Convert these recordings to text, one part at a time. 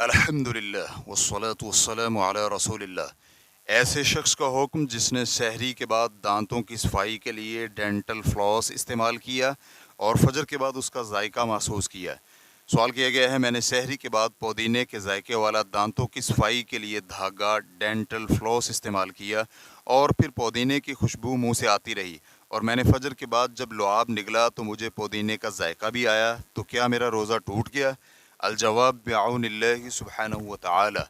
الحمدللہ والصلاة والسلام علی رسول اللہ۔ ایسے شخص کا حکم جس نے سحری کے بعد دانتوں کی صفائی کے لیے ڈینٹل فلاس استعمال کیا اور فجر کے بعد اس کا ذائقہ محسوس کیا۔ سوال کیا گیا ہے، میں نے سحری کے بعد پودینے کے ذائقے والا دانتوں کی صفائی کے لیے دھاگا ڈینٹل فلاس استعمال کیا اور پھر پودینے کی خوشبو منہ سے آتی رہی، اور میں نے فجر کے بعد جب لعاب نگلا تو مجھے پودینے کا ذائقہ بھی آیا، تو کیا میرا روزہ ٹوٹ گیا؟ الجواب بعون اللہ سبحانہ و تعالی۔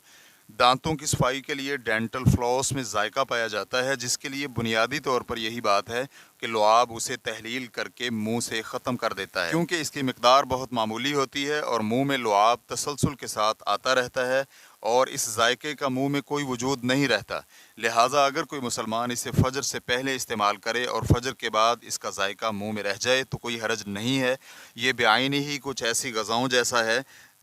دانتوں کی صفائی کے لیے ڈینٹل فلاس میں ذائقہ پایا جاتا ہے، جس کے لیے بنیادی طور پر یہی بات ہے کہ لعاب اسے تحلیل کر کے منہ سے ختم کر دیتا ہے، کیونکہ اس کی مقدار بہت معمولی ہوتی ہے اور منہ میں لعاب تسلسل کے ساتھ آتا رہتا ہے اور اس ذائقے کا منہ میں کوئی وجود نہیں رہتا۔ لہٰذا اگر کوئی مسلمان اسے فجر سے پہلے استعمال کرے اور فجر کے بعد اس کا ذائقہ منہ میں رہ جائے تو کوئی حرج نہیں ہے۔ یہ بعینی ہی کچھ ایسی غذاؤں جیسا ہے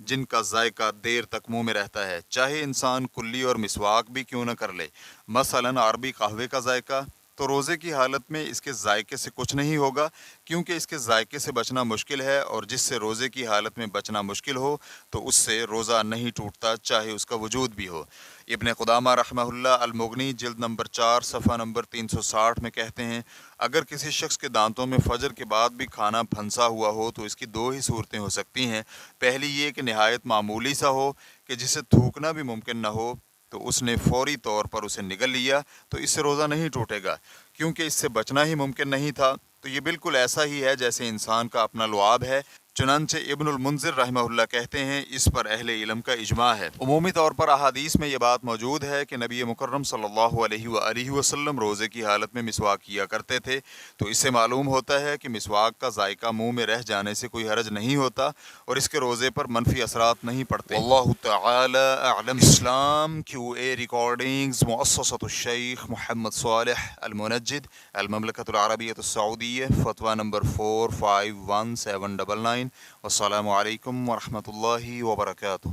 جن کا ذائقہ دیر تک منہ میں رہتا ہے، چاہے انسان کلی اور مسواک بھی کیوں نہ کر لے۔ مثلاً عربی قہوے کا ذائقہ، تو روزے کی حالت میں اس کے ذائقے سے کچھ نہیں ہوگا، کیونکہ اس کے ذائقے سے بچنا مشکل ہے، اور جس سے روزے کی حالت میں بچنا مشکل ہو تو اس سے روزہ نہیں ٹوٹتا، چاہے اس کا وجود بھی ہو۔ ابن قدامہ رحمہ اللہ المغنی جلد نمبر 4 صفحہ نمبر 360 میں کہتے ہیں، اگر کسی شخص کے دانتوں میں فجر کے بعد بھی کھانا پھنسا ہوا ہو تو اس کی دو ہی صورتیں ہو سکتی ہیں۔ پہلی یہ کہ نہایت معمولی سا ہو کہ جسے تھوکنا بھی ممکن نہ ہو، تو اس نے فوری طور پر اسے نگل لیا تو اس سے روزہ نہیں ٹوٹے گا، کیونکہ اس سے بچنا ہی ممکن نہیں تھا۔ تو یہ بالکل ایسا ہی ہے جیسے انسان کا اپنا لعاب ہے۔ چنانچہ ابن المنذر رحمہ اللہ کہتے ہیں، اس پر اہل علم کا اجماع ہے۔ عمومی طور پر احادیث میں یہ بات موجود ہے کہ نبی مکرم صلی اللہ علیہ وآلہ وسلم روزے کی حالت میں مسواک کیا کرتے تھے، تو اس سے معلوم ہوتا ہے کہ مسواک کا ذائقہ منہ میں رہ جانے سے کوئی حرج نہیں ہوتا اور اس کے روزے پر منفی اثرات نہیں پڑتے۔ واللہ تعالی اعلم۔ اسلام QA ریکارڈنگز، مؤسسۃ الشیخ محمد صالح المنجد، المملکۃ العربیۃ السعودیہ، فتویٰ نمبر 451799۔ والسلام علیکم ورحمۃ اللہ وبرکاتہ۔